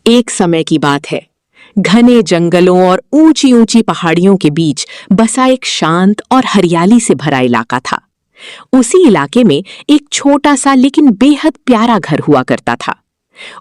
एक समय की बात है। घने जंगलों और ऊंची ऊंची पहाड़ियों के बीच बसा एक शांत और हरियाली से भरा इलाका था। उसी इलाके में एक छोटा सा लेकिन बेहद प्यारा घर हुआ करता था।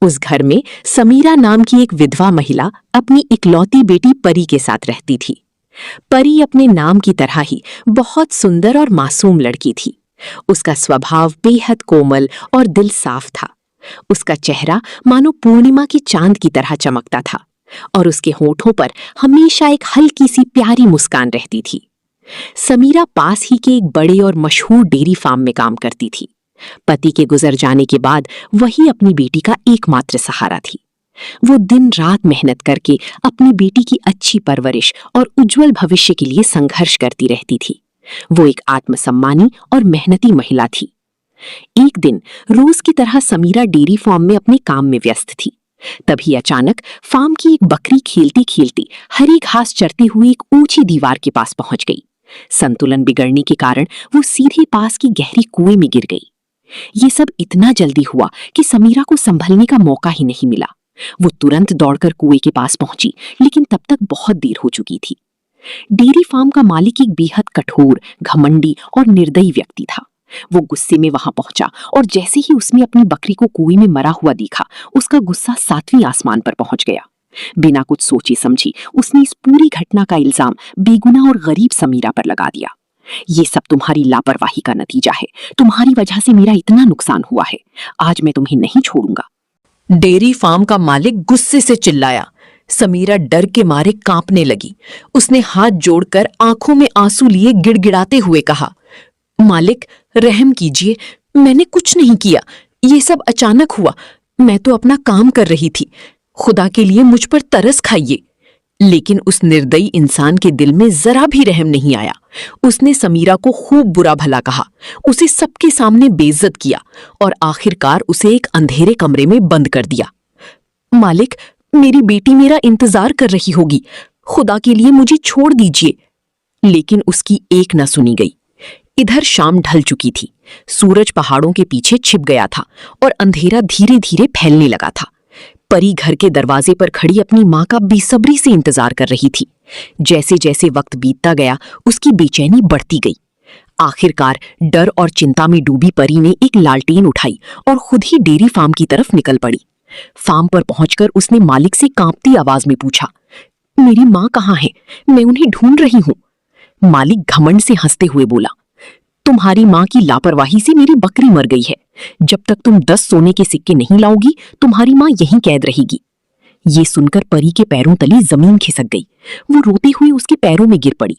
उस घर में समीरा नाम की एक विधवा महिला अपनी इकलौती बेटी परी के साथ रहती थी। परी अपने नाम की तरह ही बहुत सुंदर और मासूम लड़की थी। उसका स्वभाव बेहद कोमल और दिल साफ था। उसका चेहरा मानो पूर्णिमा की चांद की तरह चमकता था और उसके होठों पर हमेशा एक हल्की सी प्यारी मुस्कान रहती थी। समीरा पास ही के एक बड़े और मशहूर डेयरी फार्म में काम करती थी। पति के गुजर जाने के बाद वही अपनी बेटी का एकमात्र सहारा थी। वो दिन रात मेहनत करके अपनी बेटी की अच्छी परवरिश और उज्जवल भविष्य के लिए संघर्ष करती रहती थी। वो एक आत्मसम्मानी और मेहनती महिला थी। एक दिन रोज की तरह समीरा डेयरी फार्म में अपने काम में व्यस्त थी। तभी अचानक फार्म की एक बकरी खेलती खेलती हरी घास चरती हुई एक ऊंची दीवार के पास पहुंच गई। संतुलन बिगड़ने के कारण वो सीधे पास की गहरी कुएं में गिर गई। ये सब इतना जल्दी हुआ कि समीरा को संभलने का मौका ही नहीं मिला। वो तुरंत दौड़कर कुएं के पास पहुंची, लेकिन तब तक बहुत देर हो चुकी थी। डेयरी फार्म का मालिक एक बेहद कठोर, घमंडी और निर्दयी व्यक्ति था। वो गुस्से में वहां पहुंचा और जैसे ही उसने अपनी बकरी को कुएं में मरा हुआ देखा, उसका गुस्सा 7वीं आसमान पर पहुंच गया। बिना कुछ सोची समझी उसने इस पूरी घटना का इल्जाम बेगुनाह और गरीब समीरा पर लगा दिया। ये सब तुम्हारी लापरवाही का नतीजा है। तुम्हारी वजह से मेरा इतना नुकसान हुआ है। आज मैं तुम्हें नहीं छोड़ूंगा। डेयरी फार्म का मालिक गुस्से से चिल्लाया। समीरा डर के मारे कांपने लगी। उसने हाथ जोड़कर आंखों में आंसू लिए गिड़गिड़ाते हुए कहा, मालिक रहम कीजिए, मैंने कुछ नहीं किया। ये सब अचानक हुआ। मैं तो अपना काम कर रही थी। खुदा के लिए मुझ पर तरस खाइए। लेकिन उस निर्दयी इंसान के दिल में जरा भी रहम नहीं आया। उसने समीरा को खूब बुरा भला कहा, उसे सबके सामने बेइज्जत किया और आखिरकार उसे एक अंधेरे कमरे में बंद कर दिया। मालिक, मेरी बेटी मेरा इंतजार कर रही होगी। खुदा के लिए मुझे छोड़ दीजिए। लेकिन उसकी एक न सुनी गई। इधर शाम ढल चुकी थी। सूरज पहाड़ों के पीछे छिप गया था और अंधेरा धीरे धीरे फैलने लगा था। परी घर के दरवाजे पर खड़ी अपनी मां का बेसब्री से इंतजार कर रही थी। जैसे जैसे वक्त बीतता गया, उसकी बेचैनी बढ़ती गई। आखिरकार डर और चिंता में डूबी परी ने एक लालटेन उठाई और खुद ही डेयरी फार्म की तरफ निकल पड़ी। फार्म पर पहुंचकर उसने मालिक से कांपती आवाज में पूछा, मेरी मां कहाँ है? मैं उन्हें ढूंढ रही हूं। मालिक घमंड से हंसते हुए बोला, तुम्हारी मां की लापरवाही से मेरी बकरी मर गई है। जब तक तुम 10 सोने के सिक्के नहीं लाओगी, तुम्हारी मां यहीं कैद रहेगी। ये सुनकर परी के पैरों तले जमीन खिसक गई। वो रोते हुए उसके पैरों में गिर पड़ी।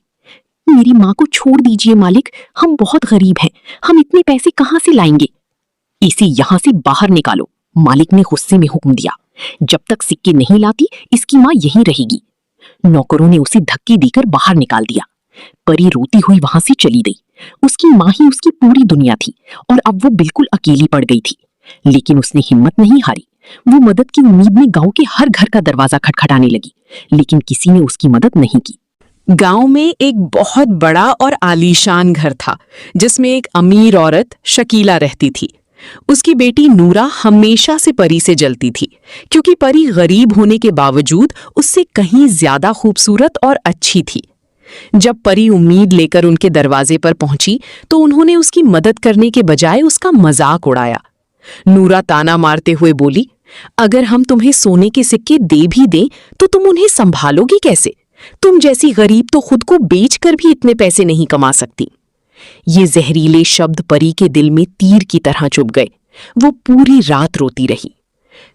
मेरी मां को छोड़ दीजिए मालिक, हम बहुत गरीब हैं। हम इतने पैसे कहां से लाएंगे? इसे यहां से बाहर निकालो, मालिक ने गुस्से में हुक्म दिया। जब तक सिक्के नहीं लाती, इसकी मां यहीं रहेगी। नौकरों ने उसे धक्के देकर बाहर निकाल दिया। परी रोती हुई वहां से चली गई। उसकी मां ही उसकी पूरी दुनिया थी और अब वो बिल्कुल अकेली पड़ गई थी। लेकिन उसने हिम्मत नहीं हारी। वो मदद की उम्मीद में गांव के हर घर का दरवाजा खटखटाने लगी, लेकिन किसी ने उसकी मदद नहीं की। गांव में एक बहुत बड़ा और आलीशान घर था, जिसमें एक अमीर औरत शकीला रहती थी। उसकी बेटी नूरा हमेशा से परी से जलती थी, क्योंकि परी गरीब होने के बावजूद उससे कहीं ज्यादा खूबसूरत और अच्छी थी। जब परी उम्मीद लेकर उनके दरवाजे पर पहुंची, तो उन्होंने उसकी मदद करने के बजाय उसका मजाक उड़ाया। नूरा ताना मारते हुए बोली, अगर हम तुम्हें सोने के सिक्के दे भी दें, तो तुम उन्हें संभालोगी कैसे? तुम जैसी गरीब तो खुद को बेचकर भी इतने पैसे नहीं कमा सकती। ये जहरीले शब्द परी के दिल में तीर की तरह चुभ गए। वो पूरी रात रोती रही।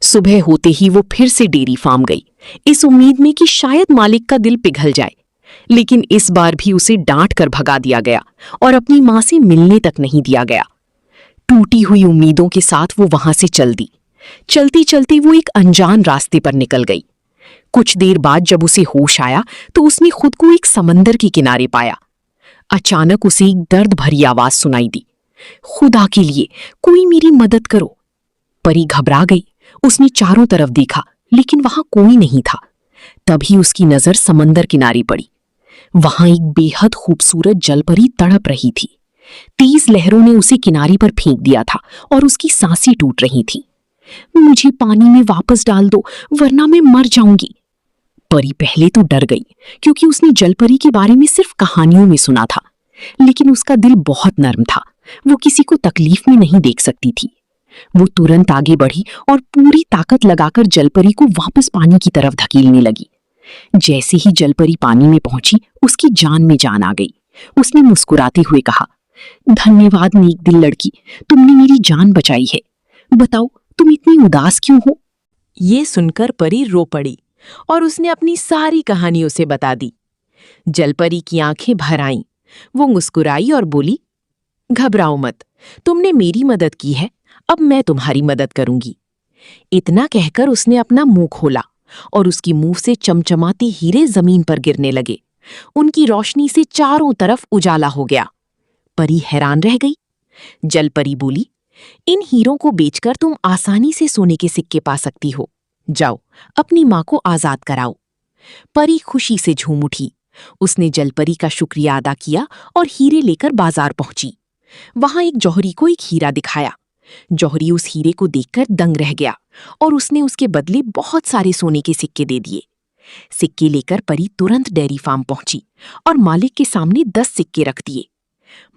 सुबह होते ही वो फिर से डेयरी फार्म गई, इस उम्मीद में कि शायद मालिक का दिल पिघल जाए। लेकिन इस बार भी उसे डांट कर भगा दिया गया और अपनी मां से मिलने तक नहीं दिया गया। टूटी हुई उम्मीदों के साथ वो वहां से चल दी। चलती चलती वो एक अनजान रास्ते पर निकल गई। कुछ देर बाद जब उसे होश आया, तो उसने खुद को एक समंदर के किनारे पाया। अचानक उसे एक दर्द भरी आवाज सुनाई दी, खुदा के लिए कोई मेरी मदद करो। परी घबरा गई। उसने चारों तरफ देखा, लेकिन वहां कोई नहीं था। तभी उसकी नजर समंदर किनारे पड़ी। वहां एक बेहद खूबसूरत जलपरी तड़प रही थी। तेज लहरों ने उसे किनारे पर फेंक दिया था और उसकी सांसें टूट रही थीं। मुझे पानी में वापस डाल दो, वरना मैं मर जाऊंगी। परी पहले तो डर गई, क्योंकि उसने जलपरी के बारे में सिर्फ कहानियों में सुना था, लेकिन उसका दिल बहुत नर्म था। वो किसी को तकलीफ में नहीं देख सकती थी। वो तुरंत आगे बढ़ी और पूरी ताकत लगाकर जलपरी को वापस पानी की तरफ धकेलने लगी। जैसे ही जलपरी पानी में पहुंची, उसकी जान में जान आ गई। उसने मुस्कुराते हुए कहा, धन्यवाद नेक दिल लड़की, तुमने मेरी जान बचाई है। बताओ, तुम इतनी उदास क्यों हो? ये सुनकर परी रो पड़ी और उसने अपनी सारी कहानी उसे बता दी। जलपरी की आंखें भर आईं। वो मुस्कुराई और बोली, घबराओ मत, तुमने मेरी मदद की है, अब मैं तुम्हारी मदद करूंगी। इतना कहकर उसने अपना मुंह खोला और उसकी मुंह से चमचमाते हीरे जमीन पर गिरने लगे। उनकी रोशनी से चारों तरफ उजाला हो गया। परी हैरान रह गई। जलपरी बोली, इन हीरों को बेचकर तुम आसानी से सोने के सिक्के पा सकती हो। जाओ, अपनी मां को आजाद कराओ। परी खुशी से झूम उठी। उसने जलपरी का शुक्रिया अदा किया और हीरे लेकर बाजार पहुंची। वहां एक जौहरी को एक हीरा दिखाया। जौहरी उस हीरे को देखकर दंग रह गया और उसने उसके बदले बहुत सारे सोने के सिक्के दे दिए। सिक्के लेकर परी तुरंत डेयरी फार्म पहुंची और मालिक के सामने 10 सिक्के रख दिए।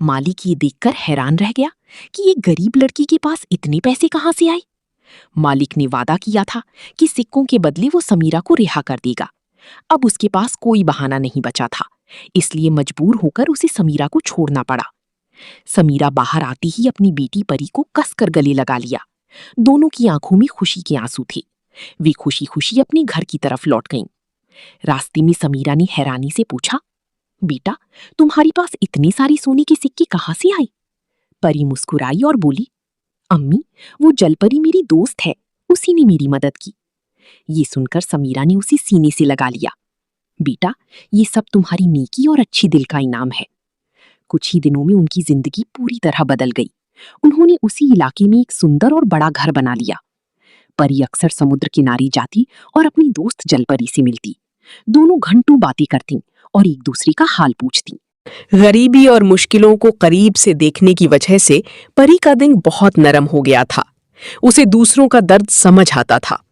मालिक ये देखकर हैरान रह गया कि ये गरीब लड़की के पास इतने पैसे कहां से आए। मालिक ने वादा किया था कि सिक्कों के बदले वो समीरा को रिहा कर देगा। अब उसके पास कोई बहाना नहीं बचा था, इसलिए मजबूर होकर उसे समीरा को छोड़ना पड़ा। समीरा बाहर आती ही अपनी बेटी परी को कसकर गले लगा लिया। दोनों की आंखों में खुशी के आंसू थे। वे खुशी खुशी अपने घर की तरफ लौट गईं। रास्ते में समीरा ने हैरानी से पूछा, बेटा, तुम्हारे पास इतने सारे सोने के सिक्के कहां से आए? परी मुस्कुराई और बोली, अम्मी, वो जलपरी मेरी दोस्त है, उसी ने मेरी मदद की। ये सुनकर समीरा ने उसे सीने से लगा लिया। बेटा, ये सब तुम्हारी नेकी और अच्छी दिल का इनाम है। कुछ ही दिनों में उनकी जिंदगी पूरी तरह बदल गई। उन्होंने उसी इलाके में एक सुंदर और बड़ा घर बना लिया। परी अक्सर समुद्र किनारे जाती और अपनी दोस्त जलपरी से मिलती। दोनों घंटों बातें करती और एक दूसरे का हाल पूछती। गरीबी और मुश्किलों को करीब से देखने की वजह से परी का दिल बहुत नरम हो गया था। उसे दूसरों का दर्द समझ आता था।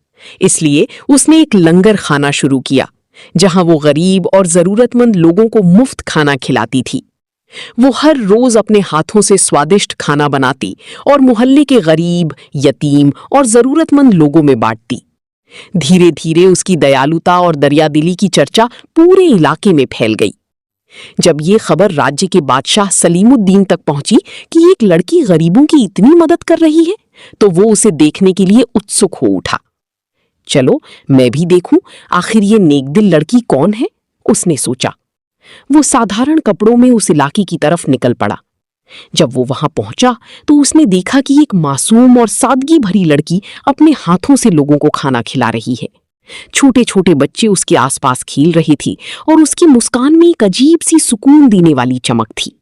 इसलिए उसने एक लंगर खाना शुरू किया, जहां वो गरीब और जरूरतमंद लोगों को मुफ्त खाना खिलाती थी। वो हर रोज अपने हाथों से स्वादिष्ट खाना बनाती और मोहल्ले के गरीब, यतीम और जरूरतमंद लोगों में बांटती। धीरे धीरे उसकी दयालुता और दरियादिली की चर्चा पूरे इलाके में फैल गई। जब ये खबर राज्य के बादशाह सलीमुद्दीन तक पहुंची कि एक लड़की गरीबों की इतनी मदद कर रही है, तो वो उसे देखने के लिए उत्सुक हो उठा। चलो, मैं भी देखूं आखिर ये नेकदिल लड़की कौन है, उसने सोचा। वो साधारण कपड़ों में उस इलाके की तरफ निकल पड़ा। जब वो वहां पहुंचा तो उसने देखा कि एक मासूम और सादगी भरी लड़की अपने हाथों से लोगों को खाना खिला रही है। छोटे छोटे बच्चे उसके आसपास खेल रहे थे और उसकी मुस्कान में एक अजीब सी सुकून देने वाली चमक थी।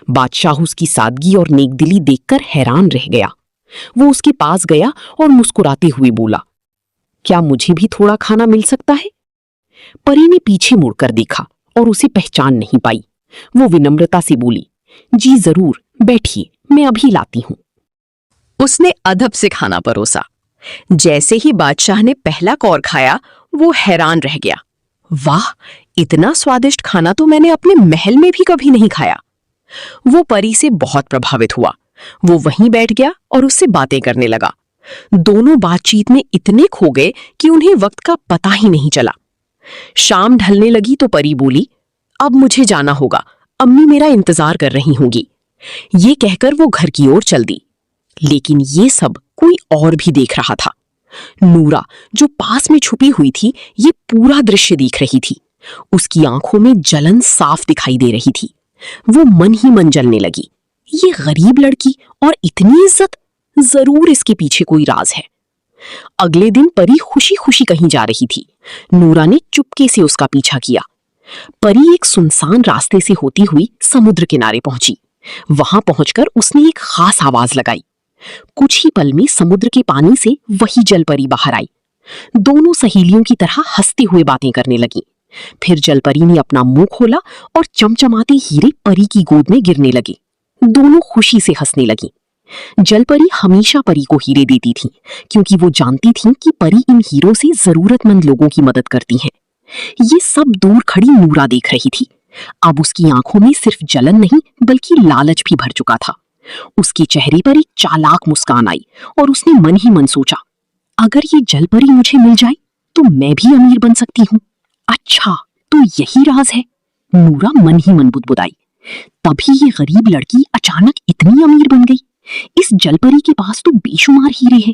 बादशाह उसकी सादगी और नेकदिली देखकर हैरान रह गया। वो उसके पास गया और मुस्कुराते हुए बोला, क्या मुझे भी थोड़ा खाना मिल सकता है? परी ने पीछे मुड़कर देखा और उसे पहचान नहीं पाई। वो विनम्रता से बोली, जी जरूर, बैठिए, मैं अभी लाती हूं। उसने अदब से खाना परोसा। जैसे ही बादशाह ने पहला कौर खाया, वो हैरान रह गया। वाह, इतना स्वादिष्ट खाना तो मैंने अपने महल में भी कभी नहीं खाया। वो परी से बहुत प्रभावित हुआ। वो वहीं बैठ गया और उससे बातें करने लगा। दोनों बातचीत में इतने खो गए कि उन्हें वक्त का पता ही नहीं चला। शाम ढलने लगी तो परी बोली, अब मुझे जाना होगा, अम्मी मेरा इंतजार कर रही होंगी। ये कहकर वो घर की ओर चल दी। लेकिन ये सब कोई और भी देख रहा था। नूरा, जो पास में छुपी हुई थी, ये पूरा दृश्य देख रही थी। उसकी आंखों में जलन साफ दिखाई दे रही थी। वो मन ही मन जलने लगी। ये गरीब लड़की और इतनी इज्जत, जरूर इसके पीछे कोई राज है। अगले दिन परी खुशी खुशी कहीं जा रही थी। नूरा ने चुपके से उसका पीछा किया। परी एक सुनसान रास्ते से होती हुई समुद्र किनारे पहुंची। वहां पहुंचकर उसने एक खास आवाज लगाई। कुछ ही पल में समुद्र के पानी से वही जलपरी बाहर आई। दोनों सहेलियों की तरह हंसते हुए बातें करने लगी। फिर जलपरी ने अपना मुंह खोला और चमचमाते हीरे परी की गोद में गिरने लगे। दोनों खुशी से हंसने लगी। जलपरी हमेशा परी को हीरे देती थी, क्योंकि वो जानती थी कि परी इन हीरों से जरूरतमंद लोगों की मदद करती है। ये सब दूर खड़ी नूरा देख रही थी। अब उसकी आंखों में सिर्फ जलन नहीं बल्कि लालच भी भर चुका था। उसके चेहरे पर एक चालाक मुस्कान आई और उसने मन ही मन सोचा, अगर ये जलपरी मुझे मिल जाए तो मैं भी अमीर बन सकती हूँ। अच्छा, तो यही राज है, नूरा मन ही मन बुदबुदाई। तभी ये गरीब लड़की अचानक इतनी अमीर बन गई। इस जलपरी के पास तो बेशुमार हीरे हैं।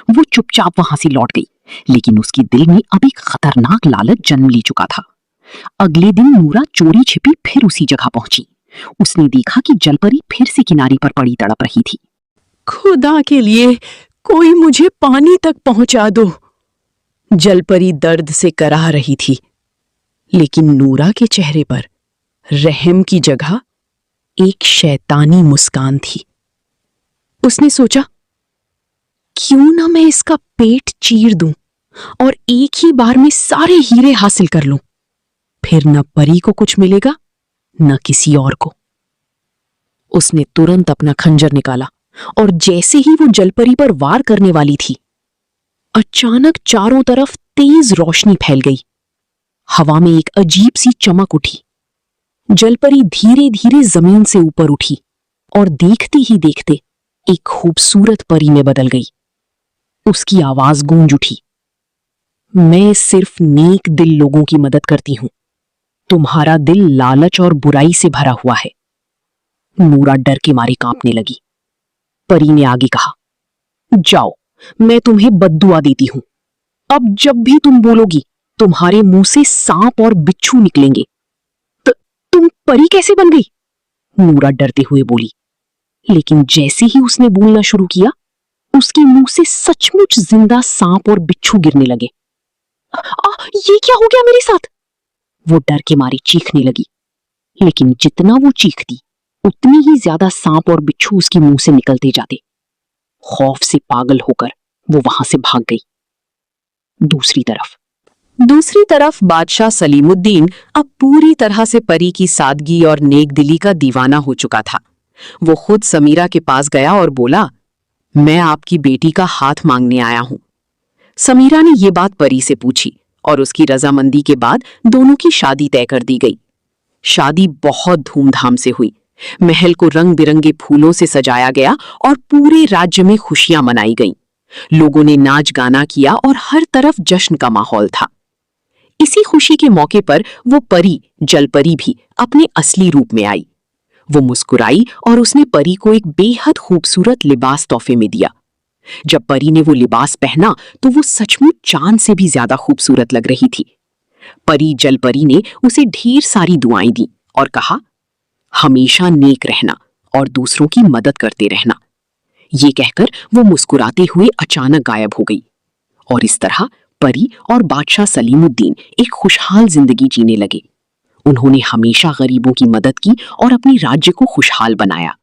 वो चुपचाप वहां से लौट गई, लेकिन उसके दिल में अब एक खतरनाक लालच जन्म ले चुका था। अगले दिन नूरा चोरी छिपी फिर उसी जगह पहुंची। उसने देखा कि जलपरी फिर से किनारे पर पड़ी तड़प रही थी। खुदा के लिए कोई मुझे पानी तक पहुंचा दो, जलपरी दर्द से कराह रही थी। लेकिन नूरा के चेहरे पर रहम की जगह एक शैतानी मुस्कान थी। उसने सोचा, क्यों ना मैं इसका पेट चीर दूं और एक ही बार में सारे हीरे हासिल कर लूं। फिर न परी को कुछ मिलेगा न किसी और को। उसने तुरंत अपना खंजर निकाला और जैसे ही वो जलपरी पर वार करने वाली थी, अचानक चारों तरफ तेज रोशनी फैल गई। हवा में एक अजीब सी चमक उठी। जलपरी धीरे धीरे जमीन से ऊपर उठी और देखते ही देखते एक खूबसूरत परी में बदल गई। उसकी आवाज गूंज उठी, मैं सिर्फ नेक दिल लोगों की मदद करती हूं। तुम्हारा दिल लालच और बुराई से भरा हुआ है। नूरा डर के मारे कांपने लगी। परी ने आगे कहा, जाओ, मैं तुम्हें बद्दुआ देती हूं। अब जब भी तुम बोलोगी तुम्हारे मुंह से सांप और बिच्छू निकलेंगे। तुम परी कैसे बन गई? नूरा डरते हुए बोली। लेकिन जैसे ही उसने बोलना शुरू किया, उसके मुंह से सचमुच जिंदा सांप और बिच्छू गिरने लगे। ये क्या हो गया मेरे साथ? वो डर के मारे चीखने लगी। लेकिन जितना वो चीखती, उतनी ही ज्यादा सांप और बिच्छू उसके मुंह से निकलते जाते। खौफ से पागल होकर वो वहां से भाग गई। दूसरी तरफ बादशाह सलीमुद्दीन अब पूरी तरह से परी की सादगी और नेकदिली का दीवाना हो चुका था। वो खुद समीरा के पास गया और बोला, मैं आपकी बेटी का हाथ मांगने आया हूं। समीरा ने ये बात परी से पूछी और उसकी रजामंदी के बाद दोनों की शादी तय कर दी गई। शादी बहुत धूमधाम से हुई। महल को रंग बिरंगे फूलों से सजाया गया और पूरे राज्य में खुशियां मनाई गईं। लोगों ने नाच गाना किया और हर तरफ जश्न का माहौल था। इसी खुशी के मौके पर वो परी जलपरी भी अपने असली रूप में आई। वो मुस्कुराई और उसने परी को एक बेहद खूबसूरत लिबास तोहफे में दिया। जब परी ने वो लिबास पहना तो वो सचमुच चांद से भी ज्यादा खूबसूरत लग रही थी। परी जलपरी ने उसे ढेर सारी दुआएं दी और कहा, हमेशा नेक रहना और दूसरों की मदद करते रहना। ये कहकर वो मुस्कुराते हुए अचानक गायब हो गई। और इस तरह परी और बादशाह सलीमुद्दीन एक खुशहाल जिंदगी जीने लगे। उन्होंने हमेशा गरीबों की मदद की और अपने राज्य को खुशहाल बनाया।